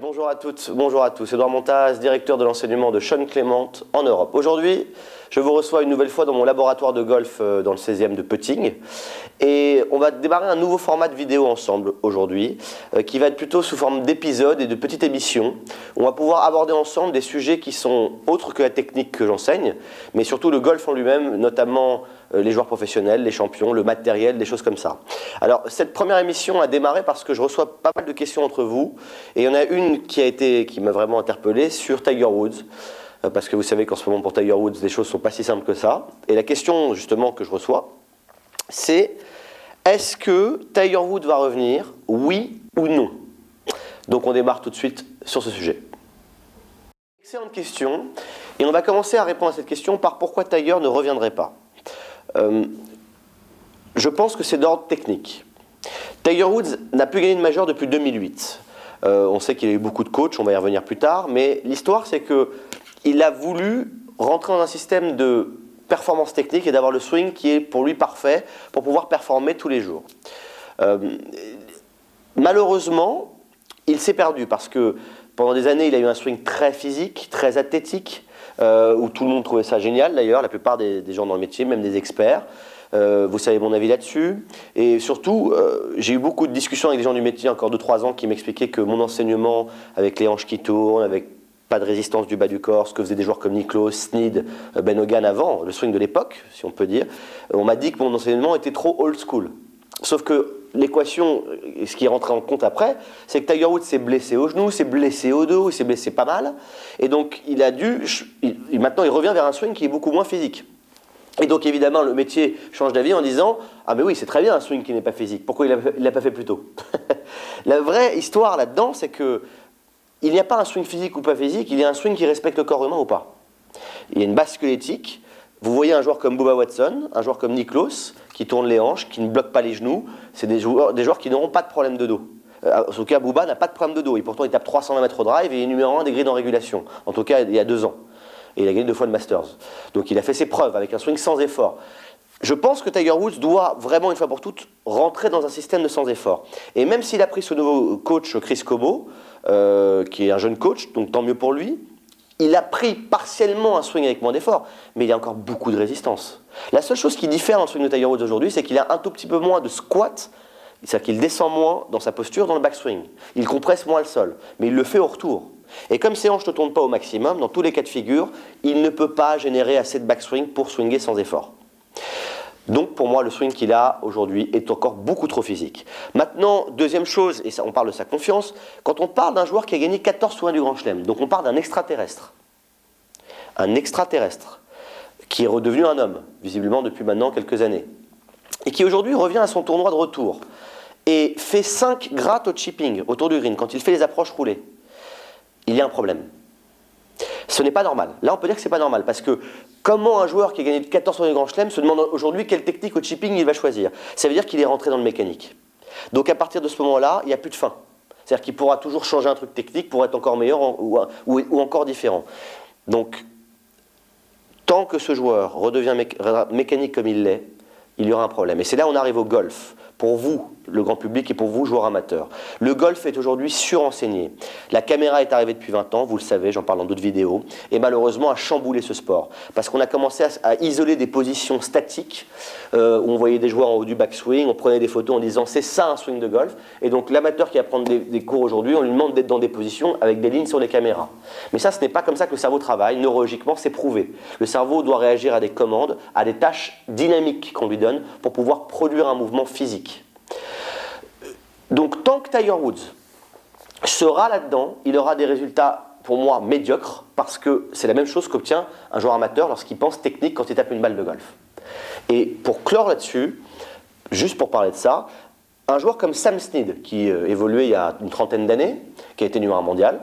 Bonjour à toutes, bonjour à tous. Edouard Montaz, directeur de l'enseignement de Sean Clément en Europe. Aujourd'hui, je vous reçois une nouvelle fois dans mon laboratoire de golf dans le 16e de Putting. Et on va démarrer un nouveau format de vidéo ensemble aujourd'hui, qui va être plutôt sous forme d'épisodes et de petites émissions. On va pouvoir aborder ensemble des sujets qui sont autres que la technique que j'enseigne, mais surtout le golf en lui-même, notamment les joueurs professionnels, les champions, le matériel, des choses comme ça. Alors, cette première émission a démarré parce que je reçois pas mal de questions entre vous, et il y en a une qui m'a vraiment interpellé sur Tiger Woods, parce que vous savez qu'en ce moment pour Tiger Woods, les choses ne sont pas si simples que ça. Et la question justement que je reçois, c'est est-ce que Tiger Woods va revenir, oui ou non? Donc on démarre tout de suite sur ce sujet. Excellente question, et on va commencer à répondre à cette question par pourquoi Tiger ne reviendrait pas. Je pense que c'est d'ordre technique. Tiger Woods n'a plus gagné de majeur depuis 2008. On sait qu'il a eu beaucoup de coachs, on va y revenir plus tard, mais l'histoire c'est qu'il a voulu rentrer dans un système de performance technique et d'avoir le swing qui est pour lui parfait pour pouvoir performer tous les jours. Malheureusement, il s'est perdu parce que pendant des années il a eu un swing très physique, très athlétique, où tout le monde trouvait ça génial d'ailleurs, la plupart des gens dans le métier, même des experts. Vous savez mon avis là-dessus. Et surtout, j'ai eu beaucoup de discussions avec des gens du métier, encore 2-3 ans, qui m'expliquaient que mon enseignement, avec les hanches qui tournent, avec pas de résistance du bas du corps, ce que faisaient des joueurs comme Nicklaus, Snead, Ben Hogan avant, le swing de l'époque, si on peut dire, on m'a dit que mon enseignement était trop old school. Sauf que l'équation, ce qui est rentré en compte après, c'est que Tiger Woods s'est blessé au genou, s'est blessé au dos, il s'est blessé pas mal. Et donc, maintenant, il revient vers un swing qui est beaucoup moins physique. Et donc, évidemment, le métier change d'avis en disant « Ah mais oui, c'est très bien un swing qui n'est pas physique. Pourquoi il ne l'a pas fait plus tôt ?» La vraie histoire là-dedans, c'est qu'il n'y a pas un swing physique ou pas physique, il y a un swing qui respecte le corps humain ou pas. Il y a une base squelettique. Vous voyez un joueur comme Bubba Watson, un joueur comme Nicklaus, qui tourne les hanches, qui ne bloque pas les genoux. C'est des joueurs qui n'auront pas de problème de dos. En tout cas, Bubba n'a pas de problème de dos. Et pourtant, il tape 320 mètres au drive et il est numéro 1 des grilles en régulation. En tout cas, il y a 2 ans. Et il a gagné 2 fois le Masters. Donc il a fait ses preuves avec un swing sans effort. Je pense que Tiger Woods doit vraiment, une fois pour toutes, rentrer dans un système de sans effort. Et même s'il a pris ce nouveau coach, Chris Como, qui est un jeune coach, donc tant mieux pour lui, il a pris partiellement un swing avec moins d'effort, mais il y a encore beaucoup de résistance. La seule chose qui diffère dans le swing de Tiger Woods aujourd'hui, c'est qu'il a un tout petit peu moins de squat, c'est-à-dire qu'il descend moins dans sa posture dans le backswing. Il compresse moins le sol, mais il le fait au retour. Et comme ses hanches ne tournent pas au maximum, dans tous les cas de figure, il ne peut pas générer assez de backswing pour swinger sans effort. Donc pour moi, le swing qu'il a aujourd'hui est encore beaucoup trop physique. Maintenant, deuxième chose, et ça, on parle de sa confiance, quand on parle d'un joueur qui a gagné 14 tournois du Grand Chelem, donc on parle d'un extraterrestre. Un extraterrestre qui est redevenu un homme, visiblement depuis maintenant quelques années, et qui aujourd'hui revient à son tournoi de retour et fait 5 grattes au chipping autour du green quand il fait les approches roulées. Il y a un problème. Ce n'est pas normal. Là, on peut dire que ce n'est pas normal parce que comment un joueur qui a gagné 14 tournois du Grand Chelem se demande aujourd'hui quelle technique au chipping il va choisir? Ça veut dire qu'il est rentré dans le mécanique. Donc à partir de ce moment-là, il n'y a plus de fin. C'est-à-dire qu'il pourra toujours changer un truc technique pour être encore meilleur ou encore différent. Donc, tant que ce joueur redevient mécanique comme il l'est, il y aura un problème. Et c'est là où on arrive au golf. Pour vous, le grand public, et pour vous, joueurs amateurs. Le golf est aujourd'hui surenseigné. La caméra est arrivée depuis 20 ans, vous le savez, j'en parle dans d'autres vidéos, et malheureusement a chamboulé ce sport. Parce qu'on a commencé à isoler des positions statiques, où on voyait des joueurs en haut du backswing, on prenait des photos en disant c'est ça un swing de golf. Et donc l'amateur qui va prendre des cours aujourd'hui, on lui demande d'être dans des positions avec des lignes sur les caméras. Mais ça, ce n'est pas comme ça que le cerveau travaille, neurologiquement, c'est prouvé. Le cerveau doit réagir à des commandes, à des tâches dynamiques qu'on lui donne pour pouvoir produire un mouvement physique. Donc tant que Tiger Woods sera là-dedans, il aura des résultats pour moi médiocres parce que c'est la même chose qu'obtient un joueur amateur lorsqu'il pense technique quand il tape une balle de golf. Et pour clore là-dessus, juste pour parler de ça, un joueur comme Sam Snead qui évoluait il y a une trentaine d'années, qui a été numéro 1 mondial,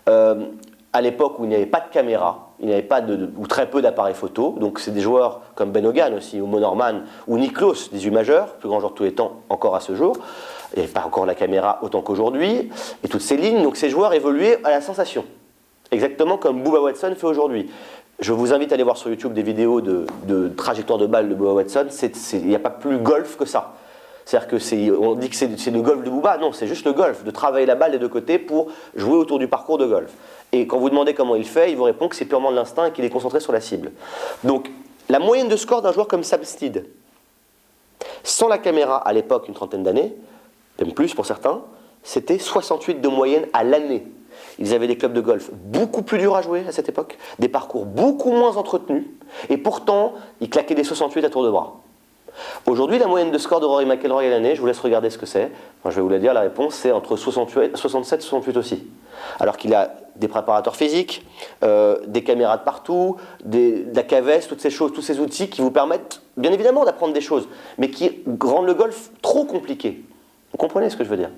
à l'époque où il n'y avait pas de caméra, il n'y avait pas ou très peu d'appareils photo, donc c'est des joueurs comme Ben Hogan aussi, ou Mo Norman, ou Nicklaus, 18 majeurs, plus grand joueur de tous les temps encore à ce jour. Il n'y avait pas encore la caméra autant qu'aujourd'hui, et toutes ces lignes, donc ces joueurs évoluaient à la sensation. Exactement comme Bubba Watson fait aujourd'hui. Je vous invite à aller voir sur YouTube des vidéos de trajectoire de balle de Bubba Watson, il n'y a pas plus golf que ça. C'est-à-dire que on dit que c'est le golf de Booba, non, c'est juste le golf, de travailler la balle des deux côtés pour jouer autour du parcours de golf. Et quand vous demandez comment il fait, il vous répond que c'est purement de l'instinct et qu'il est concentré sur la cible. Donc, la moyenne de score d'un joueur comme Sam Snead, sans la caméra à l'époque, une trentaine d'années, même plus pour certains, c'était 68 de moyenne à l'année. Ils avaient des clubs de golf beaucoup plus durs à jouer à cette époque, des parcours beaucoup moins entretenus, et pourtant, ils claquaient des 68 à tour de bras. Aujourd'hui, la moyenne de score de Rory McIlroy à l'année, je vous laisse regarder ce que c'est. Enfin, je vais vous la dire, la réponse c'est entre 67 et 68 aussi. Alors qu'il a des préparateurs physiques, des caméras de partout, de la cavesse, toutes ces choses, tous ces outils qui vous permettent, bien évidemment, d'apprendre des choses, mais qui rendent le golf trop compliqué. Vous comprenez ce que je veux dire?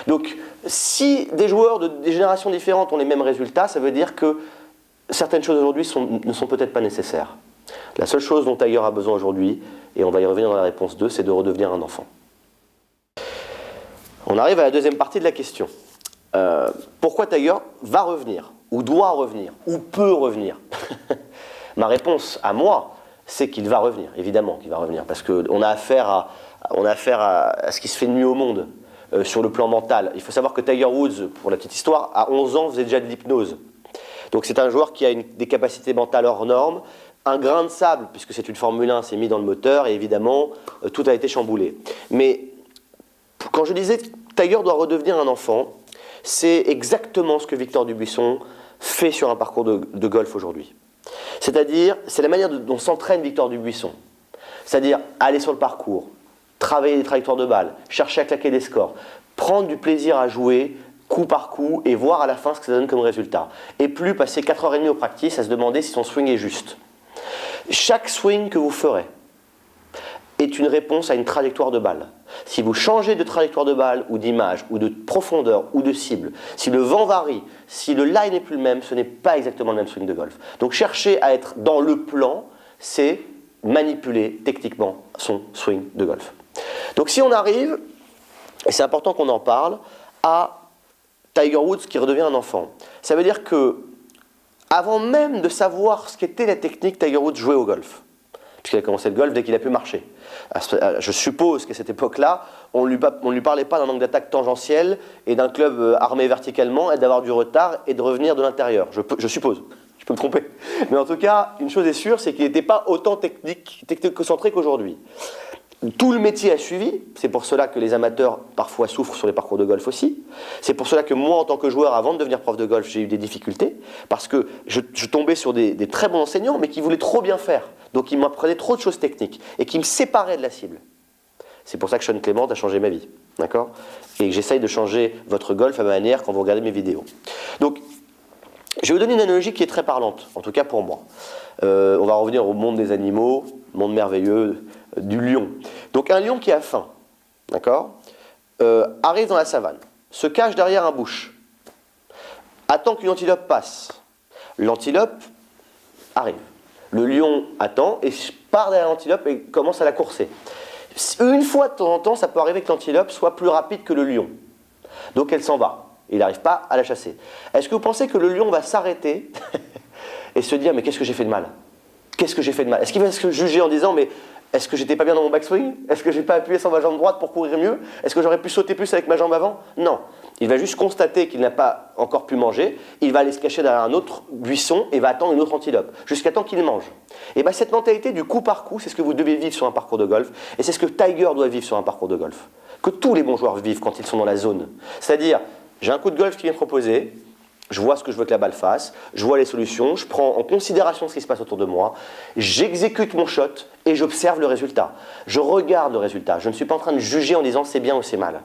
Donc, si des joueurs des générations différentes ont les mêmes résultats, ça veut dire que certaines choses aujourd'hui ne sont peut-être pas nécessaires. La seule chose dont Tiger a besoin aujourd'hui, et on va y revenir dans la réponse 2, c'est de redevenir un enfant. On arrive à la deuxième partie de la question. Pourquoi Tiger va revenir, ou doit revenir, ou peut revenir? Ma réponse à moi, c'est qu'il va revenir, évidemment qu'il va revenir, parce qu'on a affaire à ce qui se fait de mieux au monde, sur le plan mental. Il faut savoir que Tiger Woods, pour la petite histoire, à 11 ans faisait déjà de l'hypnose. Donc c'est un joueur qui a des capacités mentales hors normes. Un grain de sable, puisque c'est une Formule 1, s'est mis dans le moteur, et évidemment, tout a été chamboulé. Mais quand je disais que Tiger doit redevenir un enfant, c'est exactement ce que Victor Dubuisson fait sur un parcours de golf aujourd'hui. C'est-à-dire, c'est la manière dont s'entraîne Victor Dubuisson. C'est-à-dire, aller sur le parcours, travailler les trajectoires de balles, chercher à claquer des scores, prendre du plaisir à jouer, coup par coup, et voir à la fin ce que ça donne comme résultat. Et plus passer 4h30 au practice à se demander si son swing est juste. Chaque swing que vous ferez est une réponse à une trajectoire de balle. Si vous changez de trajectoire de balle, ou d'image, ou de profondeur, ou de cible, si le vent varie, si le lie n'est plus le même, ce n'est pas exactement le même swing de golf. Donc chercher à être dans le plan, c'est manipuler techniquement son swing de golf. Donc si on arrive, et c'est important qu'on en parle, à Tiger Woods qui redevient un enfant, ça veut dire que avant même de savoir ce qu'était la technique, Tiger Woods jouait au golf. Puisqu'il a commencé le golf dès qu'il a pu marcher. Je suppose qu'à cette époque-là, on ne lui parlait pas d'un angle d'attaque tangentiel et d'un club armé verticalement et d'avoir du retard et de revenir de l'intérieur. Je suppose. Je peux me tromper. Mais en tout cas, une chose est sûre, c'est qu'il n'était pas autant technico-centré qu'aujourd'hui. Tout le métier a suivi, c'est pour cela que les amateurs parfois souffrent sur les parcours de golf aussi. C'est pour cela que moi, en tant que joueur, avant de devenir prof de golf, j'ai eu des difficultés, parce que je tombais sur des très bons enseignants, mais qui voulaient trop bien faire. Donc ils m'apprenaient trop de choses techniques, et qui me séparaient de la cible. C'est pour ça que Sean Clement a changé ma vie, d'accord? Et que j'essaye de changer votre golf à ma manière quand vous regardez mes vidéos. Donc, je vais vous donner une analogie qui est très parlante, en tout cas pour moi. On va revenir au monde des animaux, monde merveilleux, du lion. Donc un lion qui a faim, d'accord, arrive dans la savane, se cache derrière un bush, attend qu'une antilope passe. L'antilope arrive. Le lion attend et part derrière l'antilope et commence à la courser. Une fois de temps en temps, ça peut arriver que l'antilope soit plus rapide que le lion. Donc elle s'en va. Il n'arrive pas à la chasser. Est-ce que vous pensez que le lion va s'arrêter et se dire « mais qu'est-ce que j'ai fait de mal? Qu'est-ce que j'ai fait de mal ?» Est-ce qu'il va se juger en disant « mais est-ce que j'étais pas bien dans mon backswing? Est-ce que j'ai pas appuyé sur ma jambe droite pour courir mieux? Est-ce que j'aurais pu sauter plus avec ma jambe avant ?» Non. Il va juste constater qu'il n'a pas encore pu manger, il va aller se cacher derrière un autre buisson et va attendre une autre antilope, jusqu'à temps qu'il mange. Et bien cette mentalité du coup par coup, c'est ce que vous devez vivre sur un parcours de golf, et c'est ce que Tiger doit vivre sur un parcours de golf. Que tous les bons joueurs vivent quand ils sont dans la zone. C'est-à-dire, j'ai un coup de golf qui vient proposer, je vois ce que je veux que la balle fasse, je vois les solutions, je prends en considération ce qui se passe autour de moi, j'exécute mon shot et j'observe le résultat. Je regarde le résultat, je ne suis pas en train de juger en disant c'est bien ou c'est mal.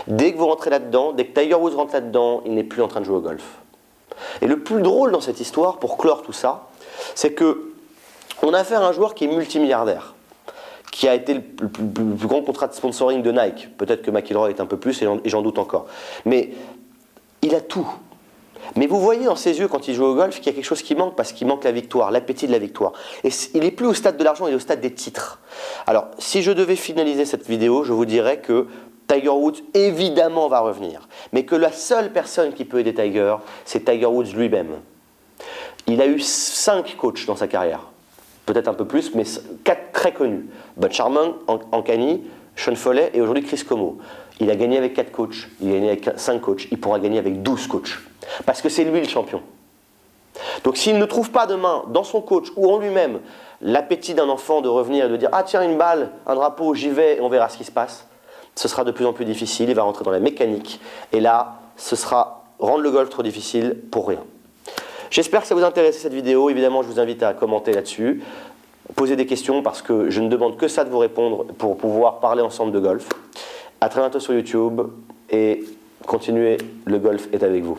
Dès que vous rentrez là-dedans, dès que Tiger Woods rentre là-dedans, il n'est plus en train de jouer au golf. Et le plus drôle dans cette histoire, pour clore tout ça, c'est que on a affaire à un joueur qui est multimilliardaire, qui a été le plus grand contrat de sponsoring de Nike. Peut-être que McIlroy est un peu plus, et j'en doute encore. Mais il a tout. Mais vous voyez dans ses yeux, quand il joue au golf, qu'il y a quelque chose qui manque, parce qu'il manque la victoire, l'appétit de la victoire. Et il n'est plus au stade de l'argent, il est au stade des titres. Alors, si je devais finaliser cette vidéo, je vous dirais que Tiger Woods, évidemment, va revenir. Mais que la seule personne qui peut aider Tiger, c'est Tiger Woods lui-même. Il a eu 5 coachs dans sa carrière. Peut-être un peu plus, mais 4 très connus. Butch Harmon, Ankani, Sean Foley et aujourd'hui Chris Como. Il a gagné avec 4 coachs, il a gagné avec 5 coachs, il pourra gagner avec 12 coachs. Parce que c'est lui le champion. Donc s'il ne trouve pas demain, dans son coach ou en lui-même, l'appétit d'un enfant de revenir et de dire « Ah tiens, une balle, un drapeau, j'y vais et on verra ce qui se passe », ce sera de plus en plus difficile, il va rentrer dans la mécanique. Et là, ce sera rendre le golf trop difficile pour rien. J'espère que ça vous intéresse cette vidéo. Évidemment, je vous invite à commenter là-dessus, poser des questions parce que je ne demande que ça de vous répondre pour pouvoir parler ensemble de golf. À très bientôt sur YouTube et continuez, le golf est avec vous.